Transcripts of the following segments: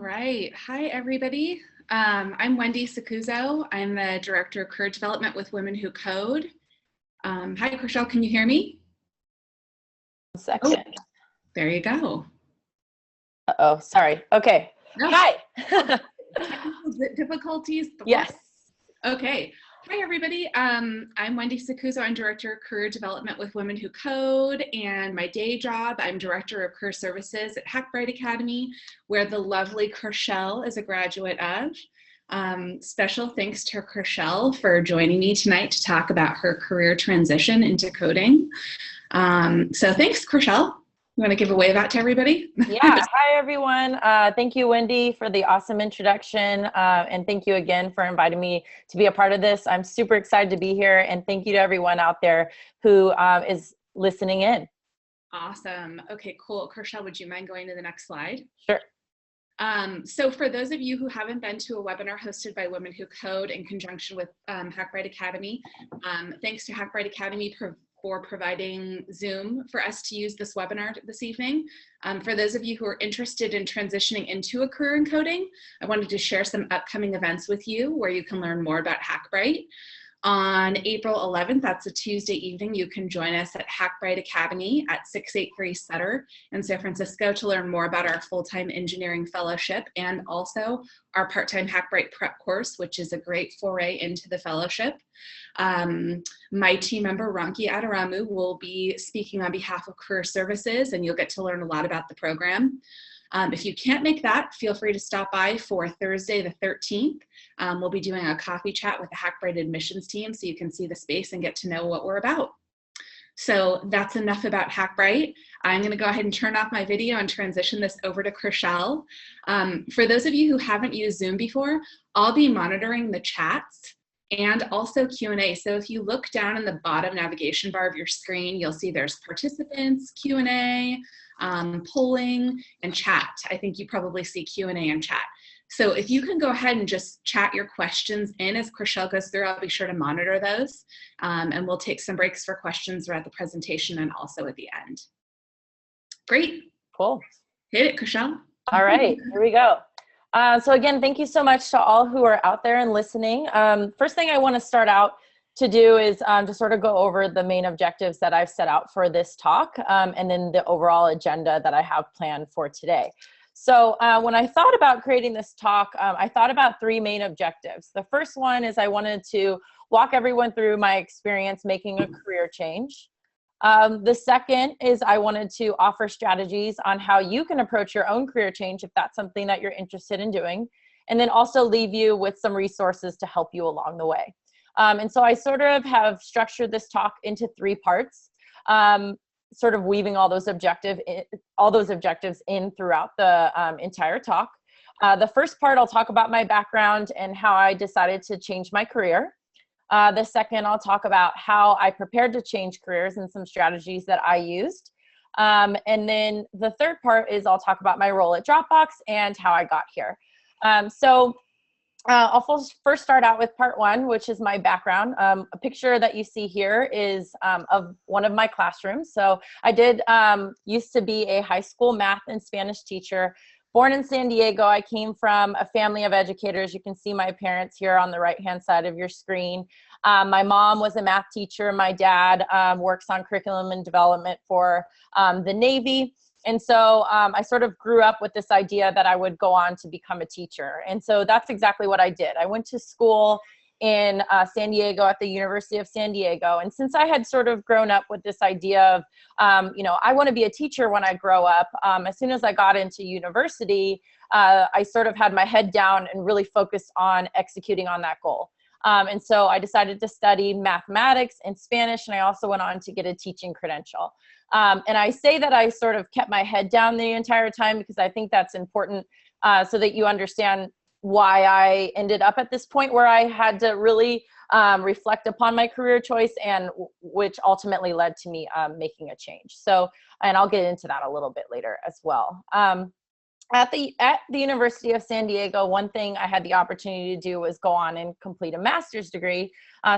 right. Hi, everybody. I'm Wendy Sakuzo. I'm the Director of Career Development with Women Who Code. Hi, Chriselle, can you hear me? Second. Oh, there you go. Uh-oh, sorry. Okay. No. Hi. Technical difficulties? Yes. Okay. Hi, everybody. I'm Wendy Sakuzo. I'm Director of Career Development with Women Who Code, and my day job, I'm Director of Career Services at Hackbright Academy, where the lovely Chriselle is a graduate of. Special thanks to Chriselle for joining me tonight to talk about her career transition into coding. So thanks, Chriselle. You want to give a wave out to everybody? Yeah. Hi, everyone. Thank you, Wendy, for the awesome introduction. And thank you again for inviting me to be a part of this. I'm super excited to be here. And thank you to everyone out there who is listening in. Awesome. Okay, cool. Chriselle, would you mind going to the next slide? Sure. So for those of you who haven't been to a webinar hosted by Women Who Code in conjunction with Hackbright Academy, thanks to Hackbright Academy for providing Zoom for us to use this webinar this evening. For those of you who are interested in transitioning into a career in coding, I wanted to share some upcoming events with you where you can learn more about Hackbright. On April 11th, that's a Tuesday evening, you can join us at Hackbright Academy at 683 Sutter in San Francisco to learn more about our full-time engineering fellowship and also our part-time Hackbright prep course, which is a great foray into the fellowship. My team member, Ronki Adaramu, will be speaking on behalf of Career Services, and you'll get to learn a lot about the program. If you can't make that, feel free to stop by for Thursday the 13th. We'll be doing a coffee chat with the Hackbright admissions team so you can see the space and get to know what we're about. So that's enough about Hackbright. I'm going to go ahead and turn off my video and transition this over to Chriselle. For those of you who haven't used Zoom before, I'll be monitoring the chats and also Q&A. So if you look down in the bottom navigation bar of your screen, you'll see there's participants, Q&A, polling, and chat. I think you probably see Q&A and chat. So if you can go ahead and just chat your questions in as Chriselle goes through, I'll be sure to monitor those. And we'll take some breaks for questions throughout the presentation and also at the end. Great. Cool. Hit it, Chriselle. All right, here we go. So again, thank you so much to all who are out there and listening. First thing I want to start out to do is to sort of go over the main objectives that I've set out for this talk, and then the overall agenda that I have planned for today. So when I thought about creating this talk, I thought about three main objectives. The first one is I wanted to walk everyone through my experience making a career change. The second is I wanted to offer strategies on how you can approach your own career change if that's something that you're interested in doing, and then also leave you with some resources to help you along the way. And so I sort of have structured this talk into three parts, sort of weaving all those objectives in throughout the entire talk. The first part, I'll talk about my background and how I decided to change my career. The second, I'll talk about how I prepared to change careers and some strategies that I used. And then the third part is I'll talk about my role at Dropbox and how I got here. I'll first start out with part one, which is my background. A picture that you see here is of one of my classrooms. So I did used to be a high school math and Spanish teacher. Born in San Diego, I came from a family of educators. You can see my parents here on the right-hand side of your screen. My mom was a math teacher. My dad works on curriculum and development for the Navy. And so I sort of grew up with this idea that I would go on to become a teacher. And so that's exactly what I did. I went to school in San Diego at the University of San Diego. And since I had sort of grown up with this idea of, I want to be a teacher when I grow up, as soon as I got into university, I sort of had my head down and really focused on executing on that goal. And so I decided to study mathematics and Spanish, and I also went on to get a teaching credential. And I say that I sort of kept my head down the entire time because I think that's important so that you understand why I ended up at this point where I had to really reflect upon my career choice, and which ultimately led to me making a change. So, and I'll get into that a little bit later as well. at the University of San Diego, one thing I had the opportunity to do was go on and complete a master's degree.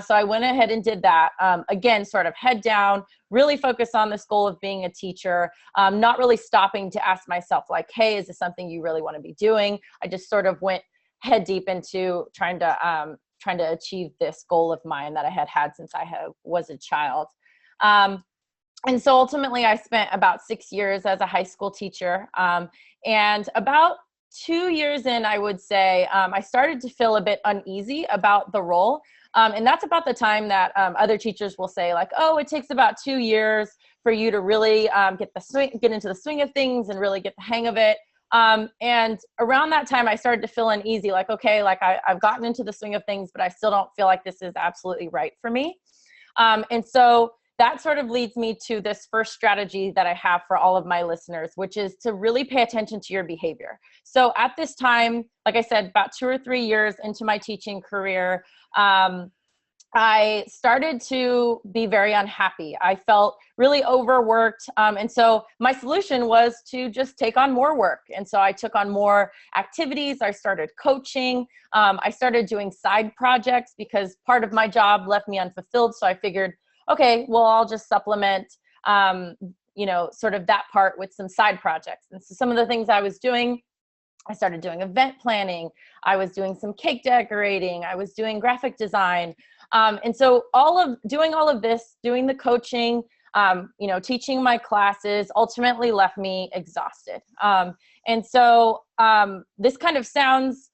So I went ahead and did that. Again, sort of head down, really focus on this goal of being a teacher, not really stopping to ask myself like, hey, is this something you really want to be doing? I just sort of went head deep into trying to achieve this goal of mine that I had since I was a child. And so ultimately I spent about 6 years as a high school teacher. And about 2 years in, I would say, I started to feel a bit uneasy about the role. And that's about the time that other teachers will say like, oh, it takes about 2 years for you to really get into the swing of things and really get the hang of it. And around that time, I started to feel uneasy, like, okay, like I've gotten into the swing of things, but I still don't feel like this is absolutely right for me. And so that sort of leads me to this first strategy that I have for all of my listeners, which is to really pay attention to your behavior. So at this time, like I said, about 2 or 3 years into my teaching career, I started to be very unhappy. I felt really overworked. And so my solution was to just take on more work. And so I took on more activities. I started coaching. I started doing side projects because part of my job left me unfulfilled. So I figured, okay, well, I'll just supplement, sort of that part with some side projects. And so some of the things I was doing, I started doing event planning. I was doing some cake decorating. I was doing graphic design. And so doing all of this, doing the coaching, teaching my classes ultimately left me exhausted. And so this kind of sounds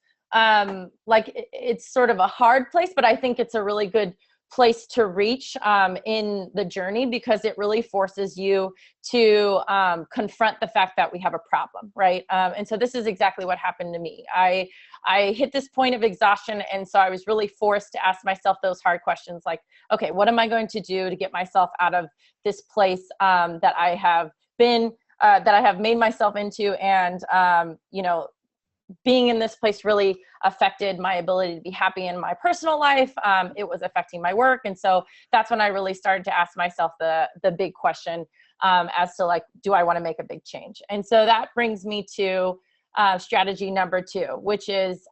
like it's sort of a hard place, but I think it's a really good place to reach in the journey, because it really forces you to confront the fact that we have a problem, right? And so this is exactly what happened to me. I hit this point of exhaustion, and so I was really forced to ask myself those hard questions like, okay, what am I going to do to get myself out of this place that I have made myself into, and being in this place really affected my ability to be happy in my personal life. It was affecting my work. And so that's when I really started to ask myself the big question as to like, do I want to make a big change? And so that brings me to strategy number 2, which is,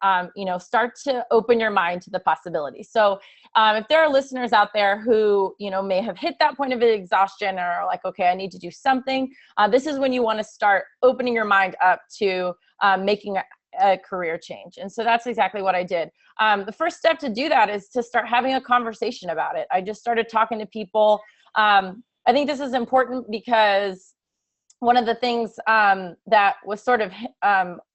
start to open your mind to the possibilities. So if there are listeners out there who, may have hit that point of exhaustion or are like, okay, I need to do something, this is when you want to start opening your mind up to making a career change. And so that's exactly what I did. The first step to do that is to start having a conversation about it. I just started talking to people. I think this is important because one of the things that was sort of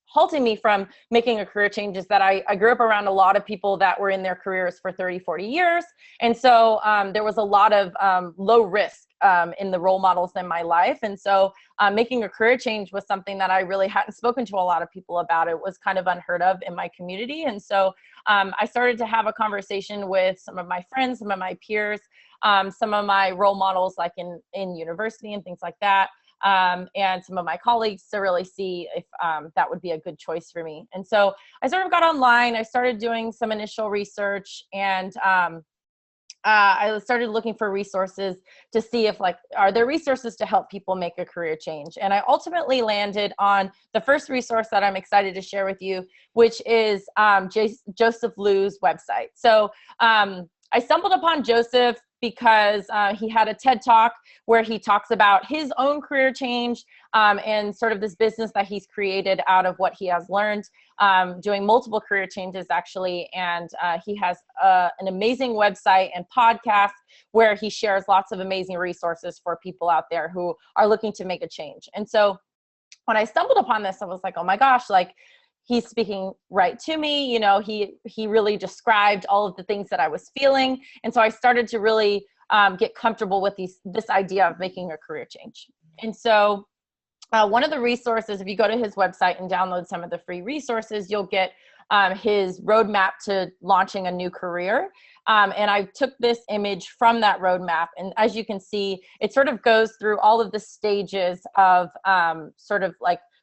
halting me from making a career change is that I grew up around a lot of people that were in their careers for 30, 40 years. And so there was a lot of low risk in the role models in my life. And so making a career change was something that I really hadn't spoken to a lot of people about. It was kind of unheard of in my community. And so I started to have a conversation with some of my friends, some of my peers, some of my role models like in university and things like that. And some of my colleagues to really see if that would be a good choice for me. And so I sort of got online, I started doing some initial research, and I started looking for resources to see if are there resources to help people make a career change. And I ultimately landed on the first resource that I'm excited to share with you, which is Justif Lu's website. So I stumbled upon Justif because he had a TED Talk where he talks about his own career change and sort of this business that he's created out of what he has learned, doing multiple career changes actually. And he has an amazing website and podcast where he shares lots of amazing resources for people out there who are looking to make a change. And so when I stumbled upon this, I was like, oh my gosh, he's speaking right to me. He really described all of the things that I was feeling. And so I started to really get comfortable with this idea of making a career change. And so one of the resources, if you go to his website and download some of the free resources, you'll get his roadmap to launching a new career. And I took this image from that roadmap. And as you can see, it sort of goes through all of the stages of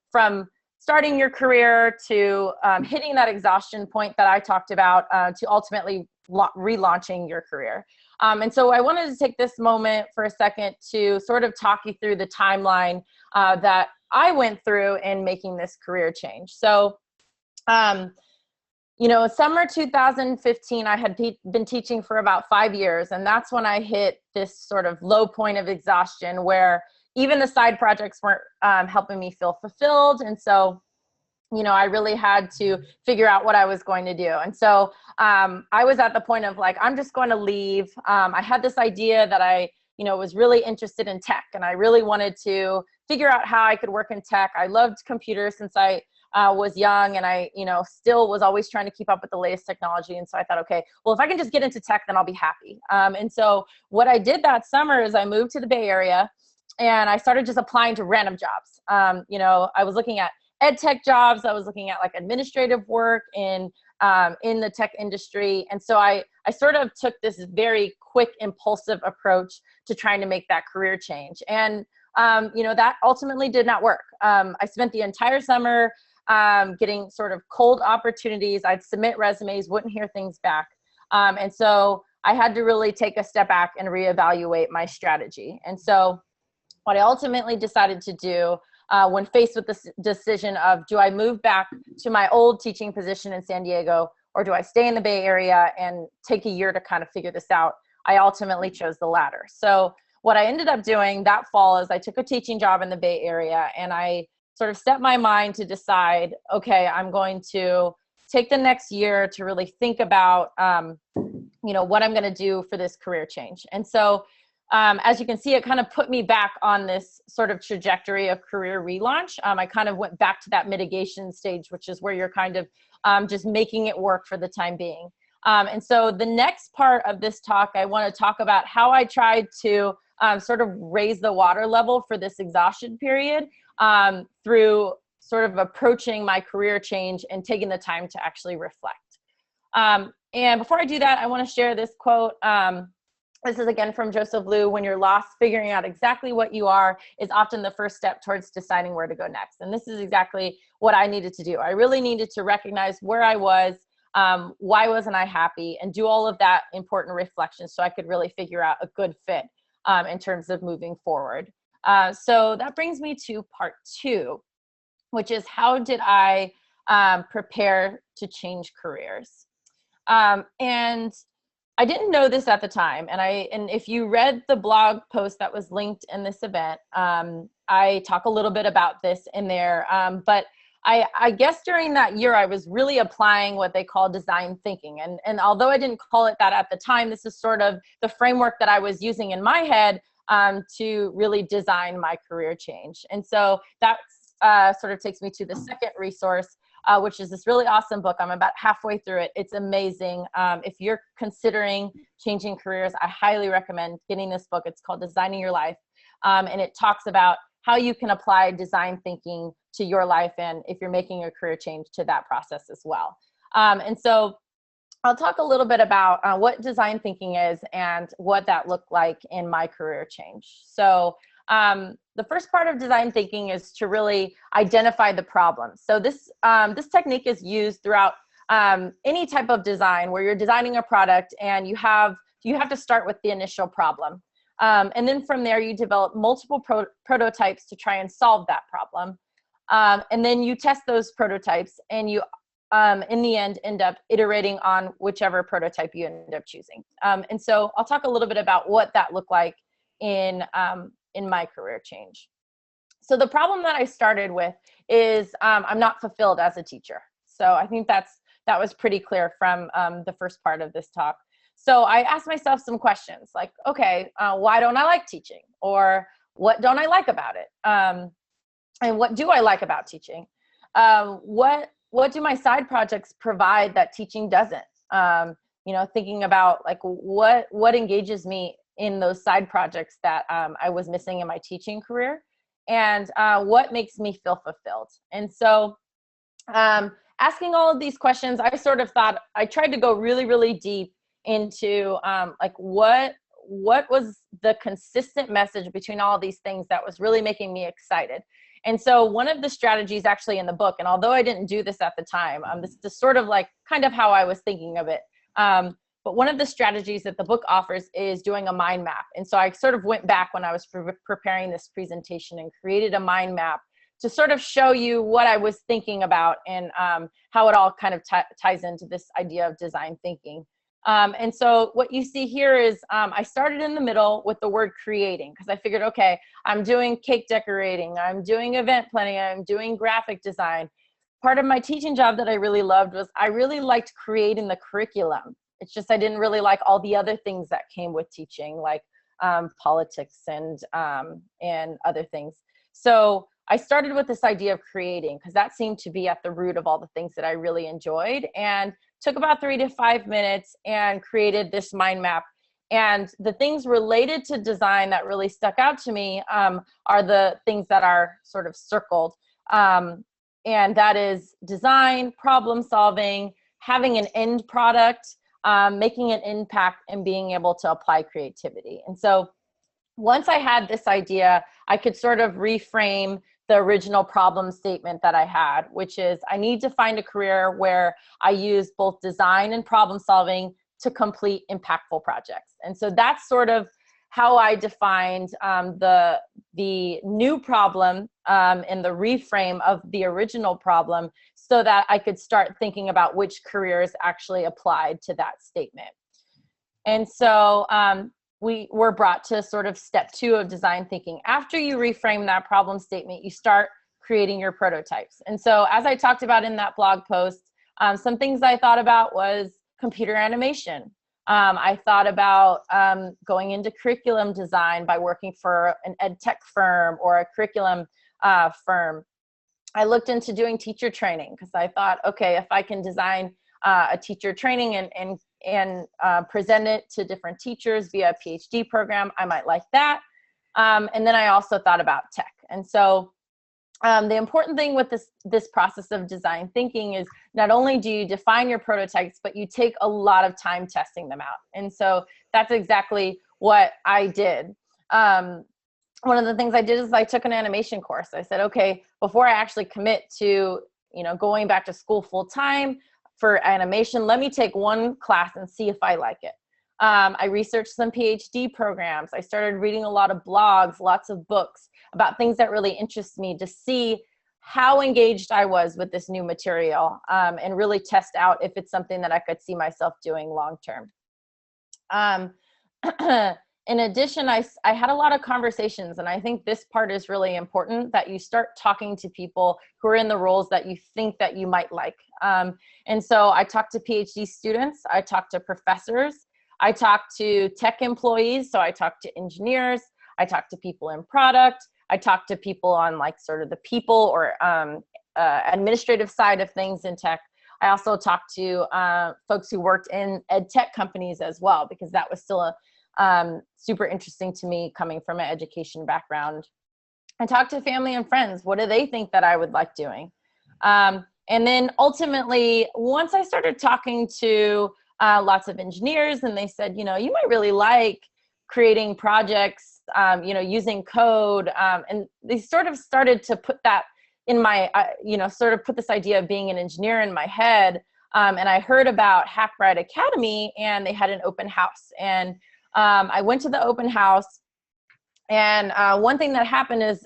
from starting your career to hitting that exhaustion point that I talked about to ultimately relaunching your career. And so I wanted to take this moment for a second to sort of talk you through the timeline that I went through in making this career change. So, you know, summer 2015, I had been teaching for about 5 years, and that's when I hit this sort of low point of exhaustion where even the side projects weren't helping me feel fulfilled. And so, you know, I really had to figure out what I was going to do. And so I was at the point of like, I'm just going to leave. I had this idea that I, you know, was really interested in tech, and I really wanted to figure out how I could work in tech. I loved computers since I was young, and I, you know, still was always trying to keep up with the latest technology. And so I thought, okay, well, if I can just get into tech, then I'll be happy. And so what I did that summer is I moved to the Bay Area, and I started just applying to random jobs. You know, I was looking at ed tech jobs. I was looking at like administrative work in the tech industry. And so I sort of took this very quick, impulsive approach to trying to make that career change. And, you know, that ultimately did not work. I spent the entire summer getting sort of cold opportunities. I'd submit resumes, wouldn't hear things back. And so I had to really take a step back and reevaluate my strategy. And so what I ultimately decided to do when faced with this decision of, do I move back to my old teaching position in San Diego, or do I stay in the Bay Area and take a year to kind of figure this out? I ultimately chose the latter. So what I ended up doing that fall is I took a teaching job in the Bay Area, and I sort of set my mind to decide, okay, I'm going to take the next year to really think about, you know, what I'm going to do for this career change. And so as you can see, it kind of put me back on this sort of trajectory of career relaunch. I kind of went back to that mitigation stage, which is where you're kind of just making it work for the time being. And so the next part of this talk, I want to talk about how I tried to sort of raise the water level for this exhaustion period through sort of approaching my career change and taking the time to actually reflect. And before I do that, I want to share this quote. This is again from Justif Lu: when you're lost, figuring out exactly what you are is often the first step towards deciding where to go next. And this is exactly what I needed to do. I really needed to recognize where I was, why wasn't I happy, and do all of that important reflection so I could really figure out a good fit in terms of moving forward. So that brings me to part 2, which is how did I prepare to change careers? And I didn't know this at the time. And if you read the blog post that was linked in this event, I talk a little bit about this in there. But I guess during that year, I was really applying what they call design thinking. And although I didn't call it that at the time, this is sort of the framework that I was using in my head to really design my career change. And so that sort of takes me to the second resource, which is this really awesome book. I'm about halfway through it. It's amazing. If you're considering changing careers, I highly recommend getting this book. It's called Designing Your Life. And it talks about how you can apply design thinking to your life, and if you're making a career change, to that process as well. And so I'll talk a little bit about what design thinking is and what that looked like in my career change. So the first part of design thinking is to really identify the problem. So this technique is used throughout any type of design where you're designing a product, and you have to start with the initial problem. And then from there, you develop multiple prototypes to try and solve that problem. And then you test those prototypes, and you, in the end up iterating on whichever prototype you end up choosing. And so I'll talk a little bit about what that looked like in my career change. So the problem that I started with is I'm not fulfilled as a teacher. So I think that was pretty clear from the first part of this talk. So I asked myself some questions like, okay, why don't I like teaching? Or what don't I like about it? And what do I like about teaching? What do my side projects provide that teaching doesn't? You know, thinking about like what engages me in those side projects that I was missing in my teaching career, and what makes me feel fulfilled. And so asking all of these questions, I sort of thought, I tried to go really, really deep into like what was the consistent message between all these things that was really making me excited. And so one of the strategies actually in the book, and although I didn't do this at the time, this is sort of like kind of how I was thinking of it. But one of the strategies that the book offers is doing a mind map. And so I sort of went back when I was preparing this presentation and created a mind map to sort of show you what I was thinking about and how it all kind of ties into this idea of design thinking. And so what you see here is I started in the middle with the word creating, because I figured, okay, I'm doing cake decorating, I'm doing event planning, I'm doing graphic design. Part of my teaching job that I really loved was I really liked creating the curriculum. It's just I didn't really like all the other things that came with teaching, like politics and other things. So I started with this idea of creating, because that seemed to be at the root of all the things that I really enjoyed, and took about 3 to 5 minutes and created this mind map. And the things related to design that really stuck out to me are the things that are sort of circled. And that is design, problem solving, having an end product, making an impact, and being able to apply creativity. And so once I had this idea, I could sort of reframe the original problem statement that I had, which is I need to find a career where I use both design and problem solving to complete impactful projects. And so that's sort of how I defined the new problem and the reframe of the original problem, so that I could start thinking about which careers actually applied to that statement. And so we were brought to sort of step 2 of design thinking. After you reframe that problem statement, you start creating your prototypes. And so as I talked about in that blog post, some things I thought about was computer animation. I thought about going into curriculum design by working for an ed tech firm or a curriculum firm. I looked into doing teacher training, because I thought, okay, if I can design a teacher training and present it to different teachers via a PhD program, I might like that. And then I also thought about tech. And so the important thing with this process of design thinking is not only do you define your prototypes, but you take a lot of time testing them out. And so that's exactly what I did. One of the things I did is I took an animation course. I said, okay, before I actually commit to, going back to school full time for animation, let me take one class and see if I like it. I researched some PhD programs. I started reading a lot of blogs, lots of books about things that really interest me, to see how engaged I was with this new material, and really test out if it's something that I could see myself doing long term. In addition, I had a lot of conversations, and I think this part is really important, that you start talking to people who are in the roles that you think that you might like. And so I talked to PhD students, I talked to professors, I talked to tech employees, so I talked to engineers, I talked to people in product, I talked to people on like sort of the people or administrative side of things in tech. I also talked to folks who worked in ed tech companies as well, because that was still super interesting to me coming from an education background. I talked to family and friends. What do they think that I would like doing? And then ultimately, once I started talking to lots of engineers, and they said, you might really like creating projects, using code. And they sort of started to put that in my, sort of put this idea of being an engineer in my head. And I heard about Hackbride Academy, and they had an open house. And I went to the open house, and one thing that happened is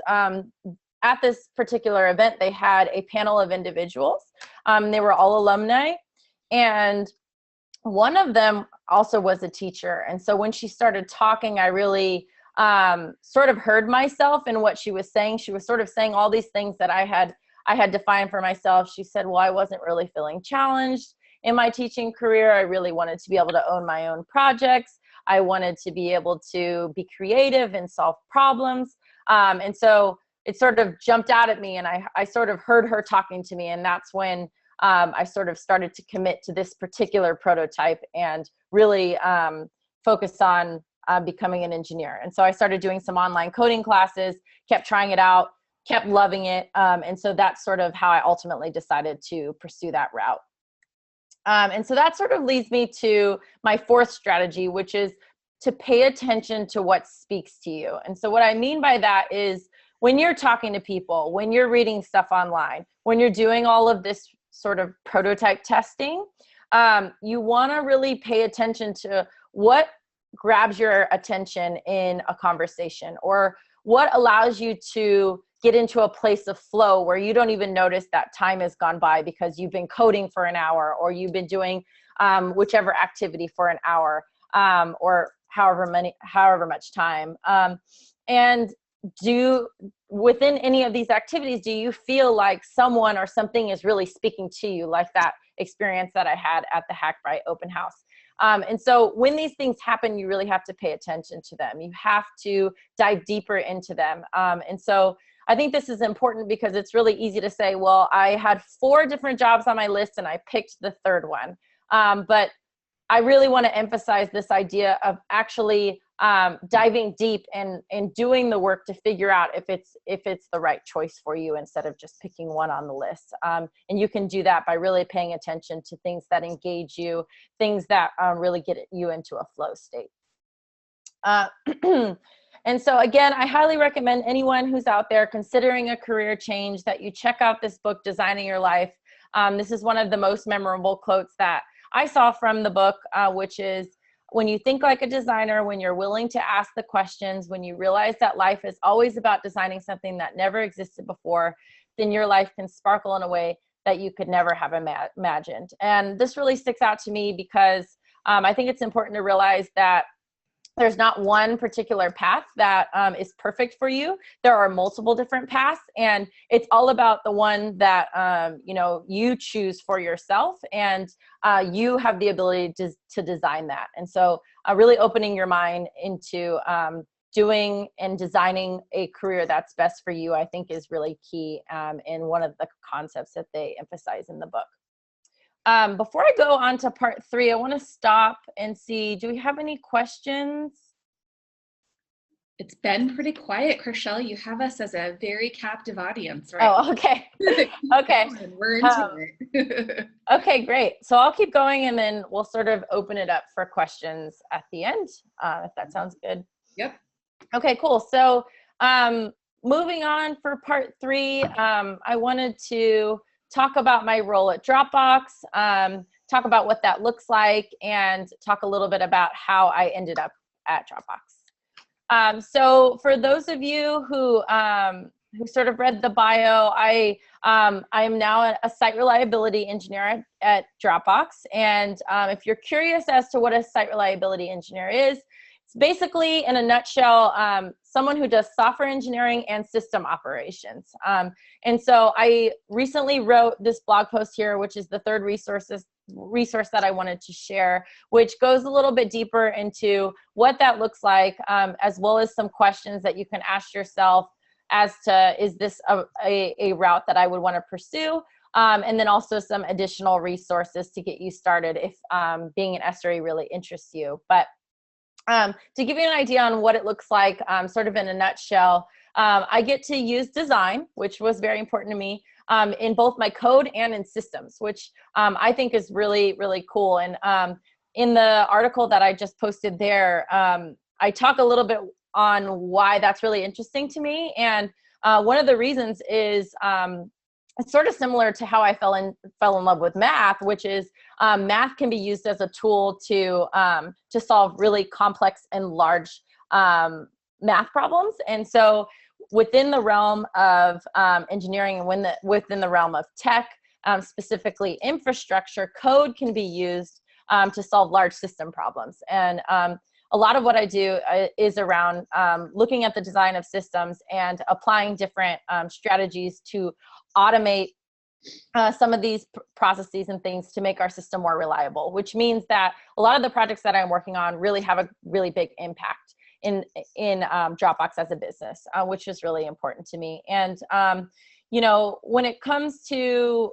at this particular event, they had a panel of individuals. They were all alumni, and one of them also was a teacher. And so when she started talking, I really sort of heard myself in what she was saying. She was sort of saying all these things that I had defined for myself. She said, well, I wasn't really feeling challenged in my teaching career. I really wanted to be able to own my own projects. I wanted to be able to be creative and solve problems. And so it sort of jumped out at me, and I sort of heard her talking to me. And that's when I sort of started to commit to this particular prototype and really focus on becoming an engineer. And so I started doing some online coding classes, kept trying it out, kept loving it. And so that's sort of how I ultimately decided to pursue that route. And so that sort of leads me to my 4th strategy, which is to pay attention to what speaks to you. And so what I mean by that is when you're talking to people, when you're reading stuff online, when you're doing all of this sort of prototype testing, you want to really pay attention to what grabs your attention in a conversation, or what allows you to get into a place of flow where you don't even notice that time has gone by because you've been coding for an hour, or you've been doing whichever activity for an hour, or however much time. And within any of these activities, do you feel like someone or something is really speaking to you, like that experience that I had at the Hackbright open house? And so when these things happen, you really have to pay attention to them. You have to dive deeper into them. And so I think this is important because it's really easy to say, well, I had 4 different jobs on my list and I picked the 3rd one. But I really want to emphasize this idea of actually diving deep and doing the work to figure out if it's the right choice for you, instead of just picking one on the list. And you can do that by really paying attention to things that engage you, things that really get you into a flow state. And so again, I highly recommend anyone who's out there considering a career change that you check out this book, Designing Your Life. This is one of the most memorable quotes that I saw from the book, which is, when you think like a designer, when you're willing to ask the questions, when you realize that life is always about designing something that never existed before, then your life can sparkle in a way that you could never have imagined. And this really sticks out to me because I think it's important to realize that there's not one particular path that is perfect for you. There are multiple different paths, and it's all about the one that you choose for yourself, and you have the ability to design that. And so really opening your mind into doing and designing a career that's best for you, I think, is really key, in one of the concepts that they emphasize in the book. Before I go on to part 3, I want to stop and see, do we have any questions? It's been pretty quiet, Chriselle. You have us as a very captive audience, right? Oh, okay. Okay. We're into it. Okay, great. So I'll keep going, and then we'll sort of open it up for questions at the end, if that sounds good. Yep. Okay, cool. So moving on for part 3, I wanted to talk about my role at Dropbox, talk about what that looks like, and talk a little bit about how I ended up at Dropbox. So for those of you who sort of read the bio, I am now a site reliability engineer at Dropbox. And if you're curious as to what a site reliability engineer is, it's basically, in a nutshell, someone who does software engineering and system operations. And so I recently wrote this blog post here, which is the 3rd resource that I wanted to share, which goes a little bit deeper into what that looks like, as well as some questions that you can ask yourself as to, is this a route that I would want to pursue? And then also some additional resources to get you started if being an SRE really interests you. But to give you an idea on what it looks like, sort of in a nutshell, I get to use design, which was very important to me, in both my code and in systems, which I think is really, really cool. And in the article that I just posted there, I talk a little bit on why that's really interesting to me. And one of the reasons is it's sort of similar to how I fell in love with math, which is math can be used as a tool to solve really complex and large math problems. And so within the realm of engineering and within the realm of tech, specifically infrastructure, code can be used to solve large system problems. And a lot of what I do is around looking at the design of systems and applying different strategies to automate some of these processes and things to make our system more reliable, which means that a lot of the projects that I'm working on really have a really big impact in Dropbox as a business, which is really important to me. And when it comes to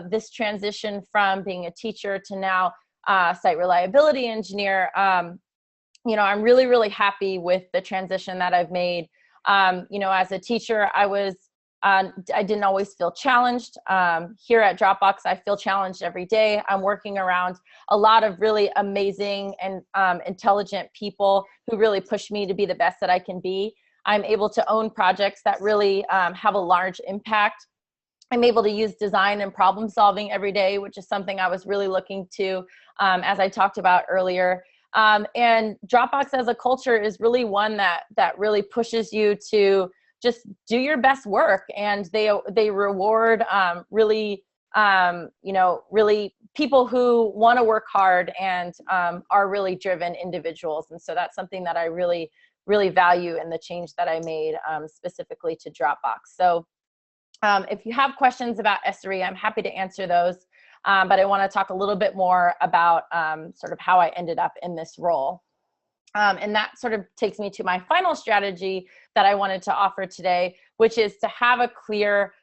this transition from being a teacher to now site reliability engineer, I'm really, really happy with the transition that I've made. As a teacher, I didn't always feel challenged. Here at Dropbox, I feel challenged every day. I'm working around a lot of really amazing and intelligent people who really push me to be the best that I can be. I'm able to own projects that really have a large impact. I'm able to use design and problem solving every day, which is something I was really looking to, as I talked about earlier. And Dropbox as a culture is really one that really pushes you to just do your best work, and they reward really really people who want to work hard and are really driven individuals. And so that's something that I really value in the change that I made specifically to Dropbox. So if you have questions about SRE, I'm happy to answer those. But I want to talk a little bit more about sort of how I ended up in this role. And that sort of takes me to my final strategy that I wanted to offer today, which is to have a clear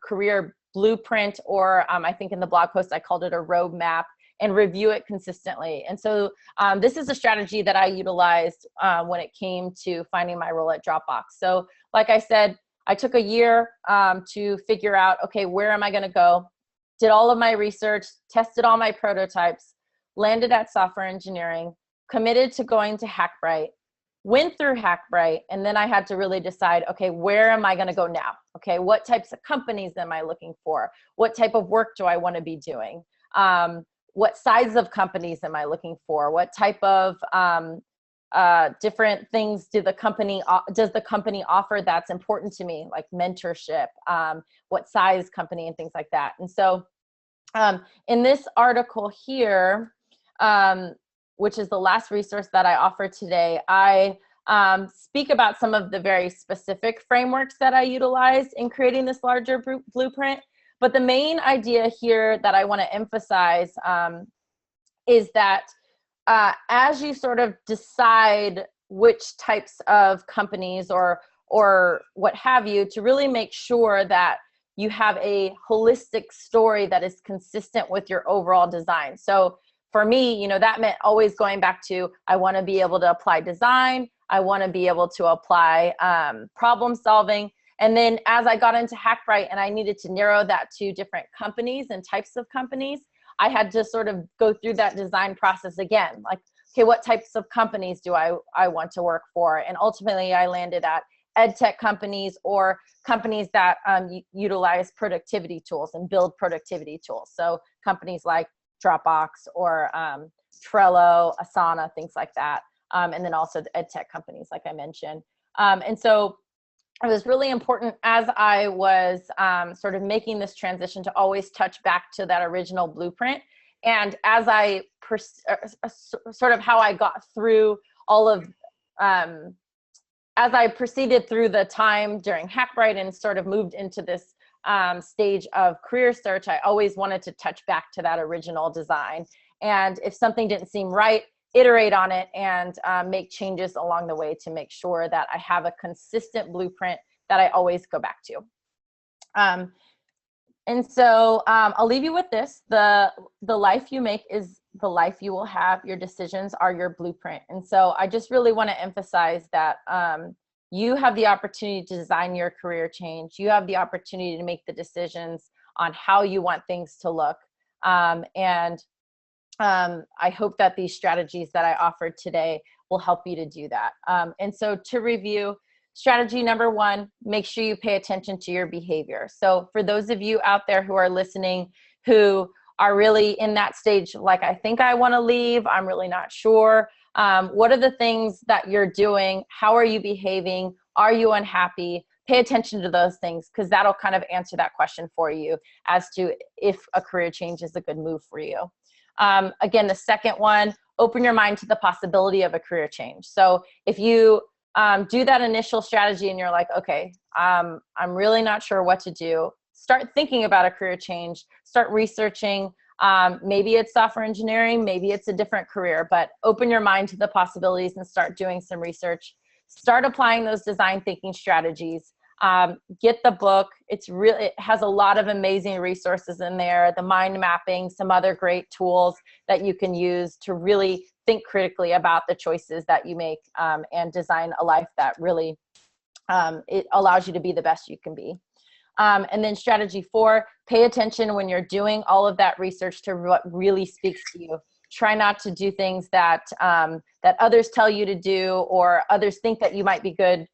career blueprint, or I think in the blog post I called it a roadmap, and review it consistently. And so this is a strategy that I utilized when it came to finding my role at Dropbox. So like I said, I took a year to figure out, okay, where am I going to go? Did all of my research, tested all my prototypes, landed at software engineering, committed to going to Hackbright, went through Hackbright, and then I had to really decide, okay, where am I going to go now? Okay, what types of companies am I looking for? What type of work do I want to be doing? What size of companies am I looking for? What type of different things does the company offer that's important to me, like mentorship, what size company, and things like that. And so in this article here, which is the last resource that I offer today, I speak about some of the very specific frameworks that I utilize in creating this larger blueprint. But the main idea here that I want to emphasize is that as you sort of decide which types of companies or what have you, to really make sure that you have a holistic story that is consistent with your overall design. So for me, that meant always going back to, I want to be able to apply design. I want to be able to apply problem solving. And then as I got into Hackbright and I needed to narrow that to different companies and types of companies, I had to sort of go through that design process again. Like, okay, what types of companies do I want to work for? And ultimately I landed at ed tech companies or companies that utilize productivity tools and build productivity tools. So companies like Dropbox or Trello, Asana, things like that. And then also the ed tech companies, like I mentioned. And so it was really important as I was sort of making this transition to always touch back to that original blueprint. And as I sort of how I got through all of, as I proceeded through the time during Hackbright and sort of moved into this stage of career search, I always wanted to touch back to that original design. And if something didn't seem right, iterate on it and make changes along the way to make sure that I have a consistent blueprint that I always go back to. And so I'll leave you with this. The life you make is the life you will have. Your decisions are your blueprint. And so I just really want to emphasize that you have the opportunity to design your career change. You have the opportunity to make the decisions on how you want things to look. I hope that these strategies that I offered today will help you to do that. And so to review, strategy number one, make sure you pay attention to your behavior. So for those of you out there who are listening, who are really in that stage, like, I think I want to leave, I'm really not sure. What are the things that you're doing? How are you behaving? Are you unhappy? Pay attention to those things, because that'll kind of answer that question for you as to if a career change is a good move for you. Again, the second one, open your mind to the possibility of a career change. So if you do that initial strategy and you're like, okay, I'm really not sure what to do, start thinking about a career change, start researching. Maybe it's software engineering, maybe it's a different career, but open your mind to the possibilities and start doing some research. Start applying those design thinking strategies. Get the book. It has a lot of amazing resources in there, the mind mapping, some other great tools that you can use to really think critically about the choices that you make and design a life that really it allows you to be the best you can be. And then strategy 4, pay attention when you're doing all of that research to what really speaks to you. Try not to do things that that others tell you to do or others think that you might be good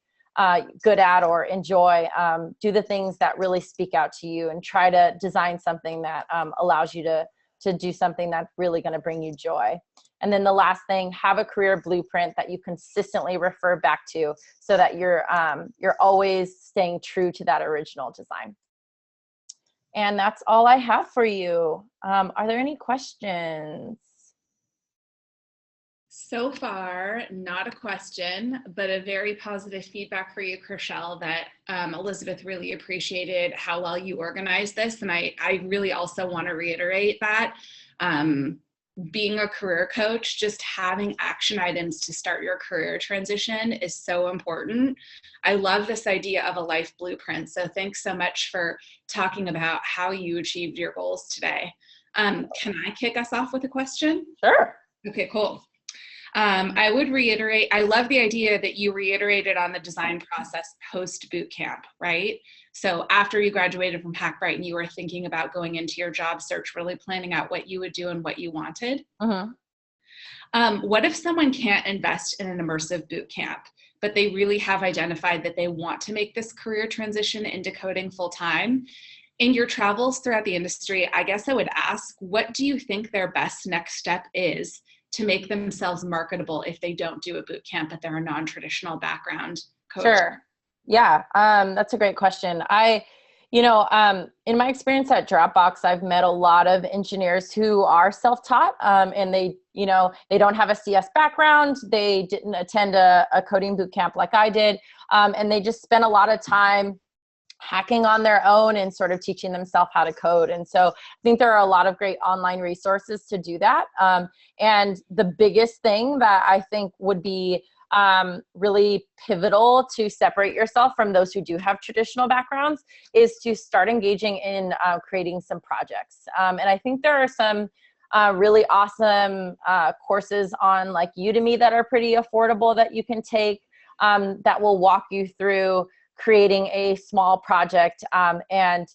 good at or enjoy. Do the things that really speak out to you, and try to design something that allows you to do something that's really going to bring you joy. And then the last thing, have a career blueprint that you consistently refer back to, so that you're always staying true to that original design. And that's all I have for you. Are there any questions? So far, not a question, but a very positive feedback for you, Chriselle, that Elizabeth really appreciated how well you organized this. And I really also want to reiterate that being a career coach, just having action items to start your career transition is so important. I love this idea of a life blueprint. So thanks so much for talking about how you achieved your goals today. Can I kick us off with a question? Sure. Okay, cool. I would reiterate, I love the idea that you reiterated on the design process post boot camp, right? So after you graduated from Hackbright and you were thinking about going into your job search, really planning out what you would do and what you wanted. What if someone can't invest in an immersive boot camp, but they really have identified that they want to make this career transition into coding full time? In your travels throughout the industry, I guess I would ask, what do you think their best next step is to make themselves marketable if they don't do a boot camp, but they're a non-traditional background coach? Sure. Yeah, that's a great question. In my experience at Dropbox, I've met a lot of engineers who are self-taught, and they don't have a CS background. They didn't attend a coding boot camp like I did. And they just spent a lot of time hacking on their own and sort of teaching themselves how to code. And so I think there are a lot of great online resources to do that. And the biggest thing that I think would be really pivotal to separate yourself from those who do have traditional backgrounds is to start engaging in creating some projects. And I think there are some really awesome courses on like Udemy that are pretty affordable that you can take that will walk you through creating a small project. And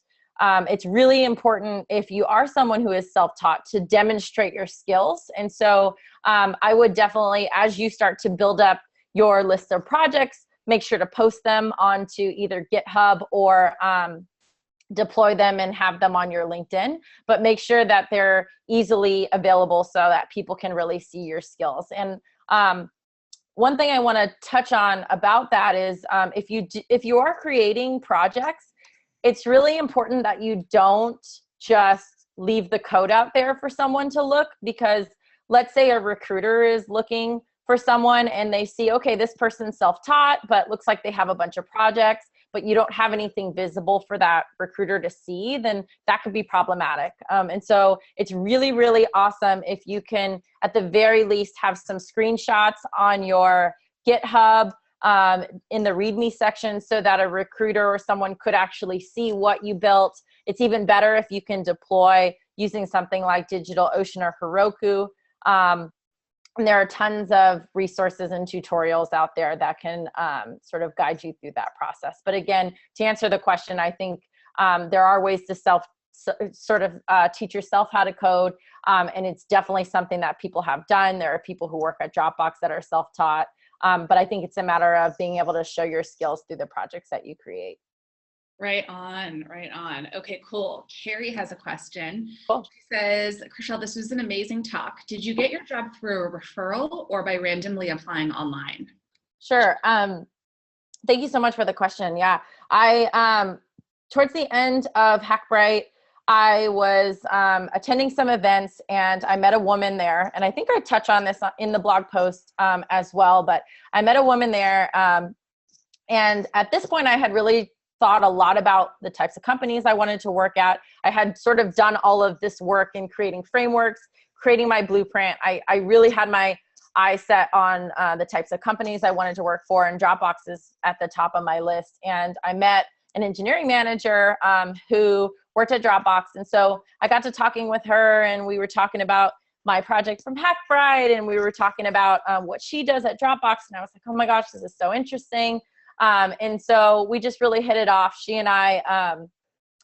it's really important, if you are someone who is self-taught, to demonstrate your skills. And so I would definitely, as you start to build up your list of projects, make sure to post them onto either GitHub or deploy them and have them on your LinkedIn, but make sure that they're easily available so that people can really see your skills. And one thing I want to touch on about that is if you are creating projects, it's really important that you don't just leave the code out there for someone to look, because let's say a recruiter is looking for someone and they see, okay, this person's self-taught, but looks like they have a bunch of projects, but you don't have anything visible for that recruiter to see, then that could be problematic. And so it's really, really awesome if you can, at the very least, have some screenshots on your GitHub in the README section so that a recruiter or someone could actually see what you built. It's even better if you can deploy using something like DigitalOcean or Heroku. And there are tons of resources and tutorials out there that can sort of guide you through that process. But again, to answer the question, I think there are ways to teach yourself how to code. And it's definitely something that people have done. There are people who work at Dropbox that are self-taught. But I think it's a matter of being able to show your skills through the projects that you create. Right on, right on. Okay, cool. Carrie has a question. Cool. She says, Chriselle, this was an amazing talk. Did you get your job through a referral or by randomly applying online? Sure. Thank you so much for the question. Yeah, I towards the end of Hackbright, I was attending some events and I met a woman there. And I think I touch on this in the blog post as well, but I met a woman there. And at this point, I had really thought a lot about the types of companies I wanted to work at. I had sort of done all of this work in creating frameworks, creating my blueprint. I really had my eye set on the types of companies I wanted to work for, and Dropbox is at the top of my list. And I met an engineering manager who worked at Dropbox. And so I got to talking with her and we were talking about my project from Hackbright, and we were talking about what she does at Dropbox. And I was like, oh my gosh, this is so interesting. And so we just really hit it off. She and I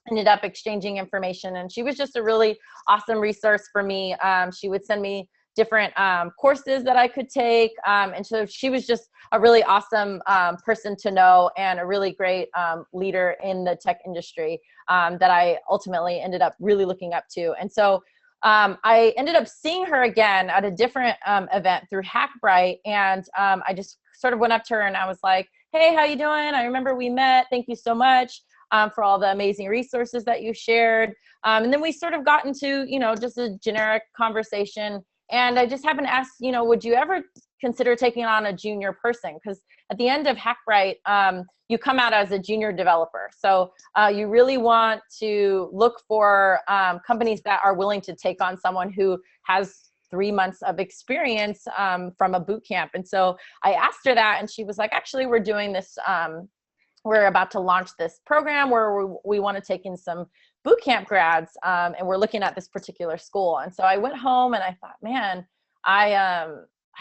ended up exchanging information, and she was just a really awesome resource for me. She would send me different courses that I could take. And so she was just a really awesome person to know, and a really great leader in the tech industry that I ultimately ended up really looking up to. And so I ended up seeing her again at a different event through Hackbright. And I just sort of went up to her and I was like, hey, how you doing? I remember we met. Thank you so much for all the amazing resources that you shared. And then we sort of got into, just a generic conversation. And I just happened to ask, would you ever consider taking on a junior person? Because at the end of Hackbright, you come out as a junior developer. So you really want to look for companies that are willing to take on someone who has 3 months of experience from a boot camp. And so I asked her that, and she was like, actually, we're doing this. We're about to launch this program where we want to take in some boot camp grads, and we're looking at this particular school. And so I went home and I thought, man, I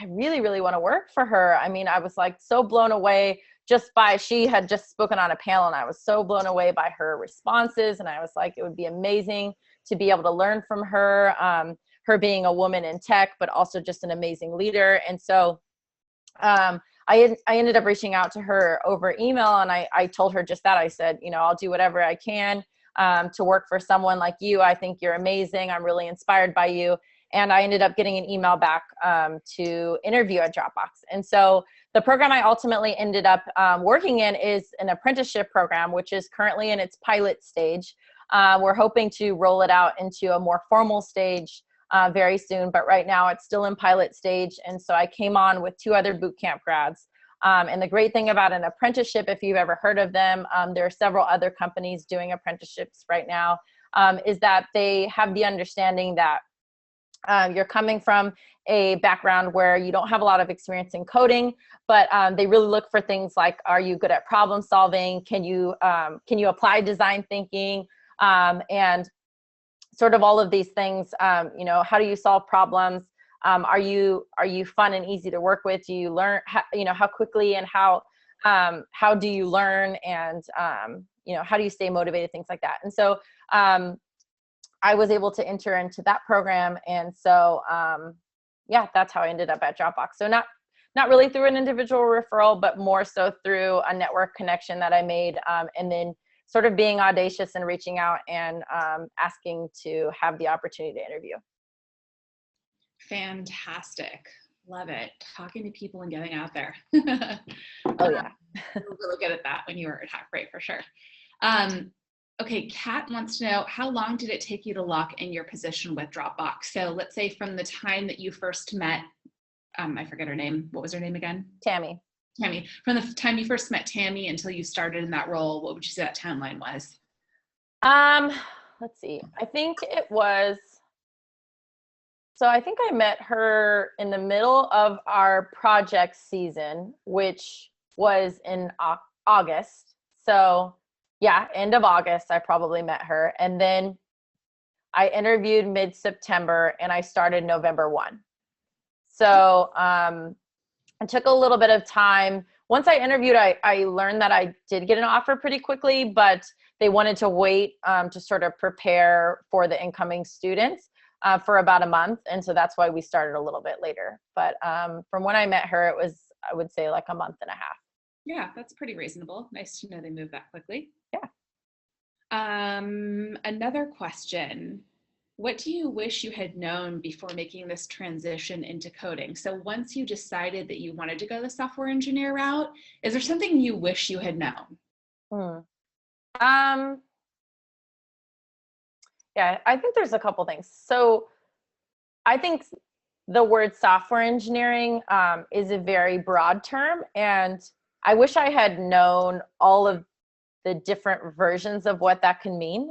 really, really want to work for her. I mean, I was like so blown away she had just spoken on a panel, and I was so blown away by her responses. And I was like, it would be amazing to be able to learn from her, her being a woman in tech, but also just an amazing leader. And so I ended up reaching out to her over email, and I told her just that. I said, I'll do whatever I can to work for someone like you. I think you're amazing. I'm really inspired by you. And I ended up getting an email back to interview at Dropbox. And so the program I ultimately ended up working in is an apprenticeship program, which is currently in its pilot stage. We're hoping to roll it out into a more formal stage very soon, but right now it's still in pilot stage. And so I came on with 2 other bootcamp grads. And the great thing about an apprenticeship, if you've ever heard of them, there are several other companies doing apprenticeships right now, is that they have the understanding that you're coming from a background where you don't have a lot of experience in coding, but they really look for things like, are you good at problem solving? Can you apply design thinking? And sort of all of these things, how do you solve problems? Are you fun and easy to work with? Do you learn, how quickly and how do you learn? And, how do you stay motivated? Things like that. And so I was able to enter into that program. And so, that's how I ended up at Dropbox. So not really through an individual referral, but more so through a network connection that I made. And then sort of being audacious and reaching out and asking to have the opportunity to interview. Fantastic. Love it. Talking to people and getting out there. Oh yeah. You were really good at that when you were at Hackbright for sure. Okay, Kat wants to know, how long did it take you to lock in your position with Dropbox? So let's say from the time that you first met, I forget her name. What was her name again? Tammy. From the time you first met Tammy until you started in that role, what would you say that timeline was? Let's see. I think I met her in the middle of our project season, which was in August. So yeah, end of August, I probably met her. And then I interviewed mid-September and I started November 1. So it took a little bit of time. Once I interviewed, I learned that I did get an offer pretty quickly, but they wanted to wait to sort of prepare for the incoming students for about a month. And so that's why we started a little bit later. But from when I met her, it was, I would say, like a month and a half. Yeah, that's pretty reasonable. Nice to know they moved that quickly. Yeah. Another question. What do you wish you had known before making this transition into coding? So once you decided that you wanted to go the software engineer route, is there something you wish you had known? Yeah, I think there's a couple things. So I think the word software engineering is a very broad term, and I wish I had known all of the different versions of what that can mean.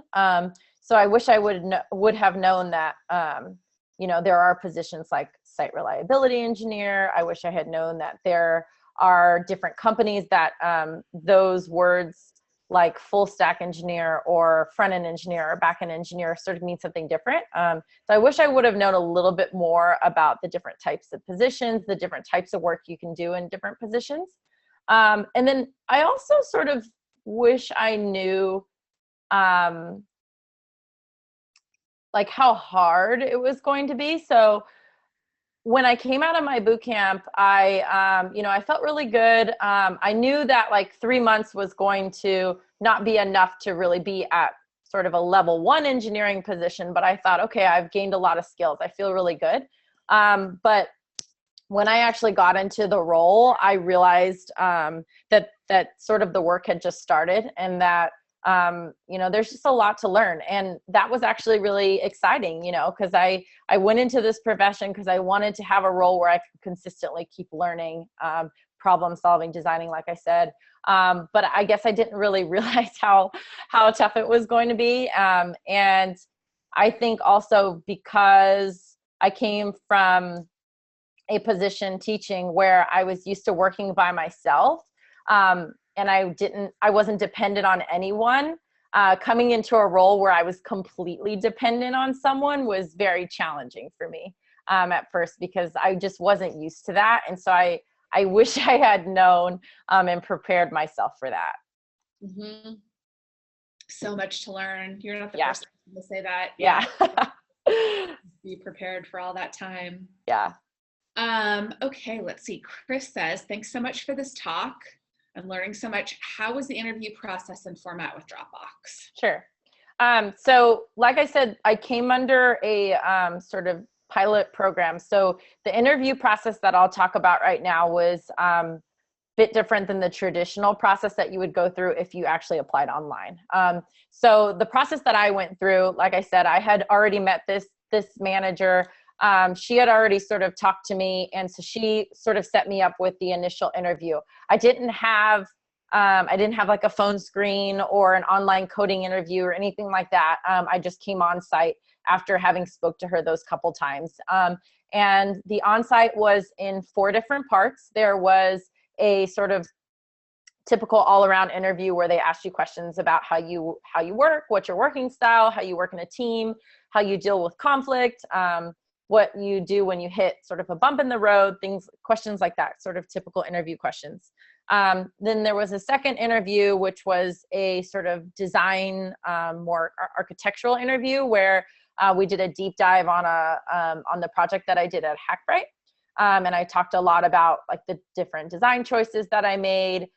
So I wish I would have known that, there are positions like site reliability engineer. I wish I had known that there are different companies that those words like full stack engineer or front end engineer or back end engineer sort of mean something different. So I wish I would have known a little bit more about the different types of positions, the different types of work you can do in different positions. And then I also sort of wish I knew like how hard it was going to be. So when I came out of my boot camp, I felt really good. I knew that like 3 months was going to not be enough to really be at sort of a level 1 engineering position, but I thought, okay, I've gained a lot of skills. I feel really good. But when I actually got into the role, I realized that sort of the work had just started, and that there's just a lot to learn. And that was actually really exciting, because I went into this profession because I wanted to have a role where I could consistently keep learning, problem solving, designing, like I said. But I guess I didn't really realize how tough it was going to be. And I think also because I came from a position teaching where I was used to working by myself, and I wasn't dependent on anyone. Coming into a role where I was completely dependent on someone was very challenging for me at first, because I just wasn't used to that. And so I wish I had known and prepared myself for that. Mm-hmm. So much to learn. You're not the Yeah. first person to say that. Yeah. Be prepared for all that time. Yeah. Okay, let's see. Chris says, thanks so much for this talk. I'm learning so much. How was the interview process and format with Dropbox? Sure. So like I said, I came under a sort of pilot program. So the interview process that I'll talk about right now was a bit different than the traditional process that you would go through if you actually applied online. So the process that I went through, like I said, I had already met this manager. She had already sort of talked to me, and so she sort of set me up with the initial interview. I didn't have like a phone screen or an online coding interview or anything like that. I just came on site after having spoke to her those couple times. And the on-site was in 4 different parts. There was a sort of typical all-around interview where they asked you questions about how you work, what's your working style, how you work in a team, how you deal with conflict, what you do when you hit sort of a bump in the road, questions like that, sort of typical interview questions. Then there was a second interview, which was a sort of design, more architectural interview, where we did a deep dive on the project that I did at Hackbright. And I talked a lot about like the different design choices that I made,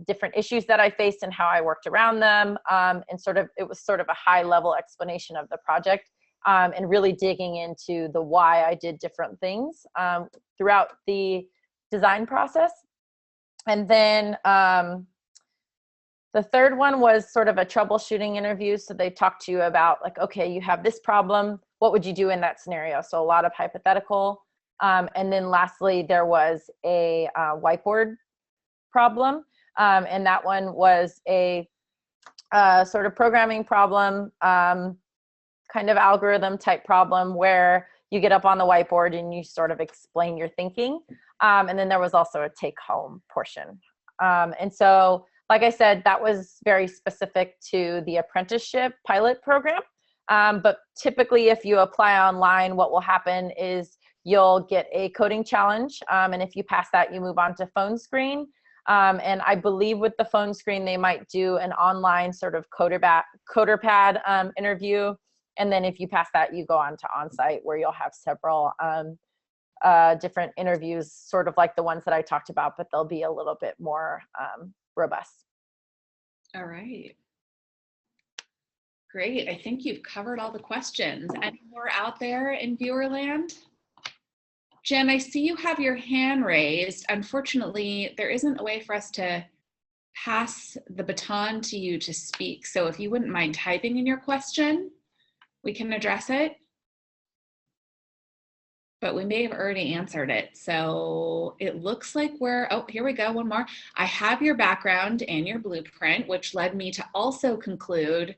different issues that I faced and how I worked around them. And it was sort of a high level explanation of the project, and really digging into the why I did different things throughout the design process. And then the third one was sort of a troubleshooting interview. So they talked to you about like, okay, you have this problem, what would you do in that scenario? So a lot of hypothetical. And then lastly, there was a whiteboard problem. And that one was a sort of programming problem, kind of algorithm type problem, where you get up on the whiteboard and you sort of explain your thinking. And then there was also a take home portion. And so, like I said, that was very specific to the apprenticeship pilot program. But typically if you apply online, what will happen is you'll get a coding challenge. And if you pass that, you move on to phone screen. And I believe with the phone screen, they might do an online sort of CoderPad interview. And then if you pass that, you go on to onsite, where you'll have several different interviews, sort of like the ones that I talked about, but they'll be a little bit more robust. All right. Great. I think you've covered all the questions. Any more out there in viewerland? Jen, I see you have your hand raised. Unfortunately, there isn't a way for us to pass the baton to you to speak. So if you wouldn't mind typing in your question, we can address it. But we may have already answered it. So it looks like oh, here we go, one more. I have your background and your blueprint, which led me to also conclude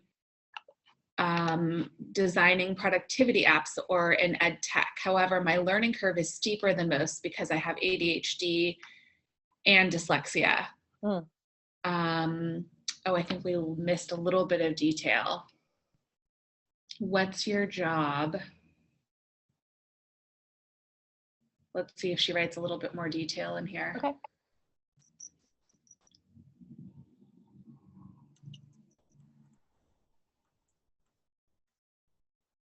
designing productivity apps or in ed tech. However, my learning curve is steeper than most because I have ADHD and dyslexia. Oh, I think we missed a little bit of detail. What's your job? Let's see if she writes a little bit more detail in here. Okay.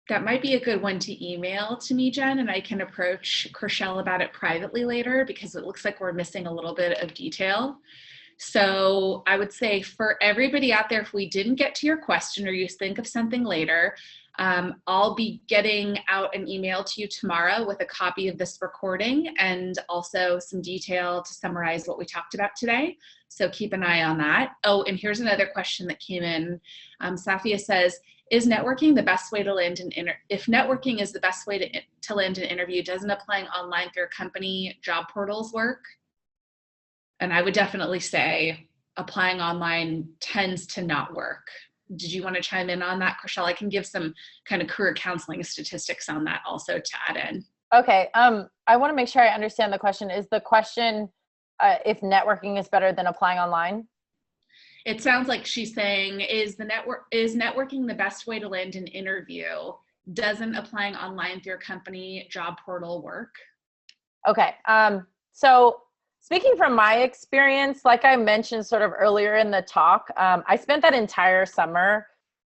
That might be a good one to email to me, Jen, and I can approach Chriselle about it privately later because it looks like we're missing a little bit of detail. So I would say for everybody out there, if we didn't get to your question or you think of something later, I'll be getting out an email to you tomorrow with a copy of this recording and also some detail to summarize what we talked about today. So keep an eye on that. Oh, and here's another question that came in. Safia says, is networking the best way to land an if networking is the best way to land an interview, doesn't applying online through a company job portals work? And I would definitely say applying online tends to not work. Did you want to chime in on that, Chriselle? I can give some kind of career counseling statistics on that also to add in. Okay. I want to make sure I understand the question. Is the question if networking is better than applying online? It sounds like she's saying, is networking the best way to land an interview? Doesn't applying online through your company job portal work? Okay. So speaking from my experience, like I mentioned sort of earlier in the talk, I spent that entire summer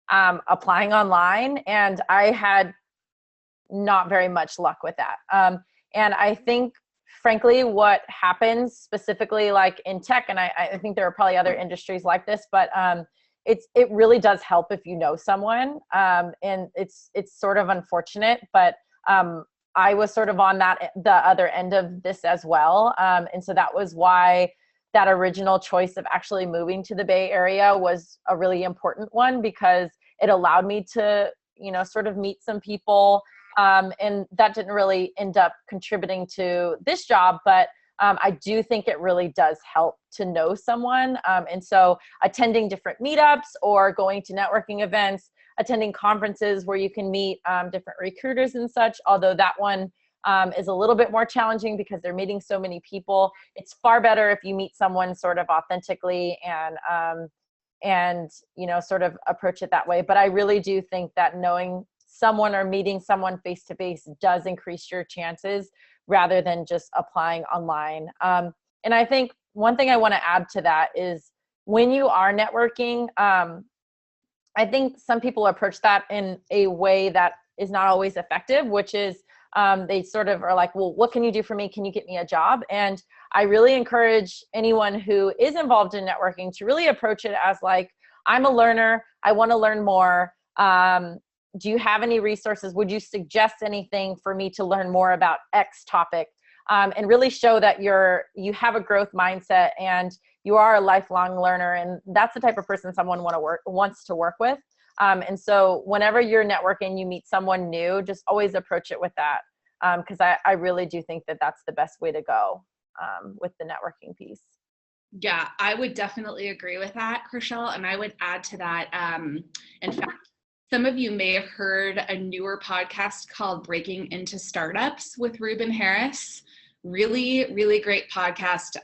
applying online, and I had not very much luck with that. And I think, frankly, what happens specifically like in tech, and I think there are probably other industries like this, but it really does help if you know someone, and it's sort of unfortunate, but I was sort of on the other end of this as well. And so that was why that original choice of actually moving to the Bay Area was a really important one, because it allowed me to, sort of meet some people. And that didn't really end up contributing to this job, but I do think it really does help to know someone. And so attending different meetups or going to networking events, attending conferences where you can meet different recruiters and such, although that one is a little bit more challenging because they're meeting so many people. It's far better if you meet someone sort of authentically and sort of approach it that way. But I really do think that knowing someone or meeting someone face-to-face does increase your chances rather than just applying online. And I think one thing I want to add to that is when you are networking, I think some people approach that in a way that is not always effective, which is they sort of are like, well, what can you do for me? Can you get me a job? And I really encourage anyone who is involved in networking to really approach it as like, I'm a learner. I want to learn more. Do you have any resources? Would you suggest anything for me to learn more about X topic? And really show that you have a growth mindset and you are a lifelong learner. And that's the type of person someone wants to work with. And so whenever you're networking, you meet someone new, just always approach it with that. Because I really do think that that's the best way to go with the networking piece. Yeah, I would definitely agree with that, Chriselle. And I would add to that, in fact, some of you may have heard a newer podcast called Breaking into Startups with Ruben Harris. Really, really great podcast.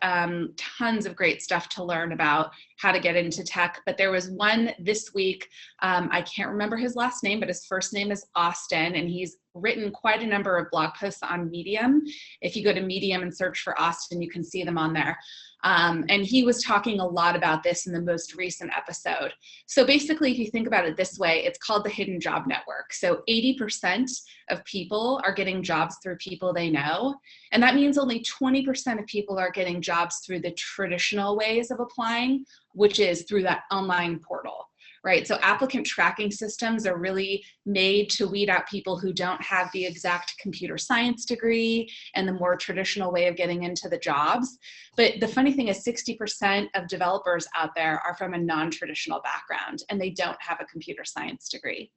Tons of great stuff to learn about how to get into tech. But there was one this week. I can't remember his last name, but his first name is Austin, and he's written quite a number of blog posts on Medium. If you go to Medium and search for Austin, you can see them on there. And he was talking a lot about this in the most recent episode. So basically, if you think about it this way, it's called the Hidden Job Network. So 80% of people are getting jobs through people they know. And that means only 20% of people are getting jobs through the traditional ways of applying, which is through that online portal. Right? So applicant tracking systems are really made to weed out people who don't have the exact computer science degree and the more traditional way of getting into the jobs. But the funny thing is 60% of developers out there are from a non-traditional background and they don't have a computer science degree.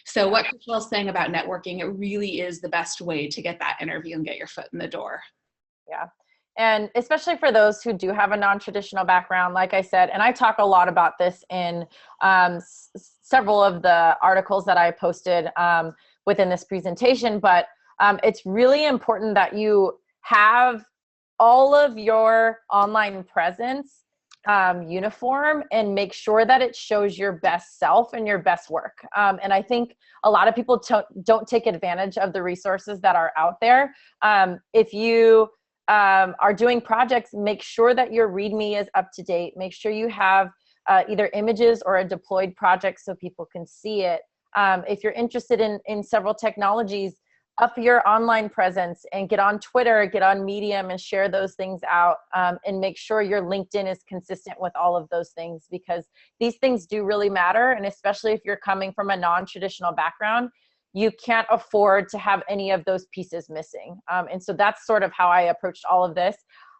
So what Chriselle's saying about networking, it really is the best way to get that interview and get your foot in the door. Yeah. And especially for those who do have a non-traditional background, like I said, and I talk a lot about this in several of the articles that I posted within this presentation, but it's really important that you have all of your online presence uniform and make sure that it shows your best self and your best work. And I think a lot of people don't take advantage of the resources that are out there. If you are doing projects, make sure that your README is up to date. Make sure you have either images or a deployed project so people can see it. If you're interested in several technologies, up your online presence and get on Twitter, get on Medium, and share those things out, and make sure your LinkedIn is consistent with all of those things, because these things do really matter. And especially if you're coming from a non-traditional background, you can't afford to have any of those pieces missing. And so that's sort of how I approached all of this.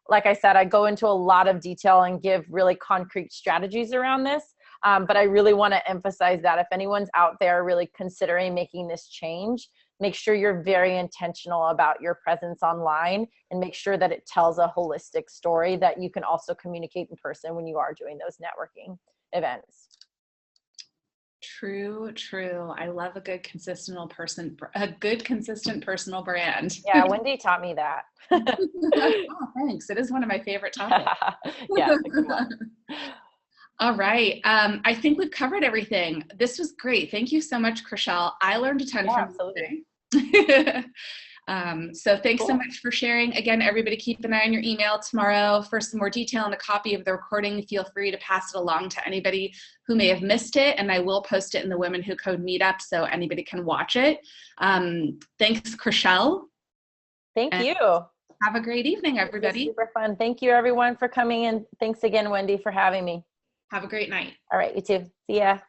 Like I said, I go into a lot of detail and give really concrete strategies around this. But I really want to emphasize that if anyone's out there really considering making this change, make sure you're very intentional about your presence online, and make sure that it tells a holistic story that you can also communicate in person when you are doing those networking events. True, true. I love a good consistent personal brand. Yeah, Wendy taught me that. Oh, thanks. It is one of my favorite topics. Yeah, it's a good one. All right. I think we've covered everything. This was great. Thank you so much, Chriselle. I learned a ton from you today. So thanks so much for sharing. Again, everybody keep an eye on your email tomorrow for some more detail and a copy of the recording. Feel free to pass it along to anybody who may have missed it, and I will post it in the Women Who Code meetup so anybody can watch it. Thanks, Chriselle. Thank you. Have a great evening, everybody. Super fun. Thank you, everyone, for coming, and thanks again, Wendy, for having me. Have a great night. All right, you too. See ya.